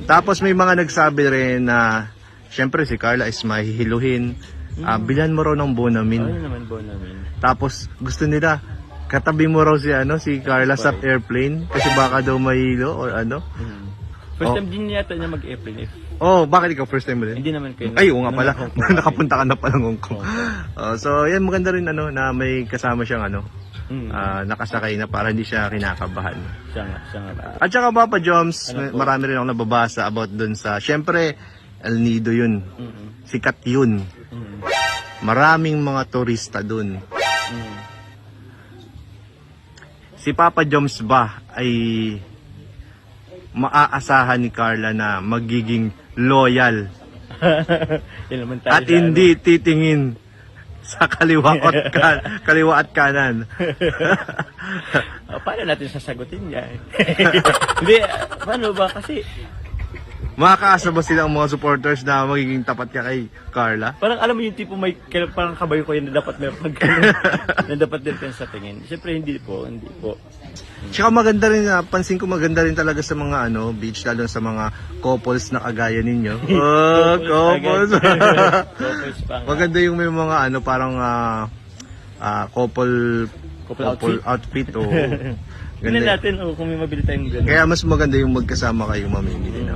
Tapos may mga nagsabi rin na, syempre si Carla is mahihiluhin. Bilhan mo raw ng Bonamin. Ay naman po namin. Tapos gusto nila, katabi mo raw si Carla sa airplane kasi baka daw mahilo or ano. First time din yata niya mag-airplane. Oh, bakit ikaw first time mo din? Hindi naman kayo. Ay, oo nga pala. Nakapunta ka na pala ng Hong Kong. So, yan maganda rin na may kasama siyang nakasakay na para hindi siya kinakabahan. Siya nga. At saka Papa Joms, marami rin ako nababasa about dun sa, syempre, El Nido yun. Sikat yun. Maraming mga turista dun. Si Papa Joms ba ay maaasahan ni Carla na magiging loyal at hindi titingin sa kaliwa at kanan? Paano natin sasagutin yan? Hindi, paano ba? Kasi Makakaasa ba sila ang mga supporters na magiging tapat ka kay Carla? parang alam mo yung tipo parang kabayo ko yun na dapat meron na dapat din sa tingin. Siyempre hindi po. Tsaka maganda rin, pansin ko maganda rin talaga sa mga beach, lalo sa mga couples na kagaya ninyo. Couples. Couples pa nga. Maganda yung may mga parang couple outfit o Tingnan natin kung may mabili tayong gano'n. Kaya mas maganda yung magkasama kayong mamimili na.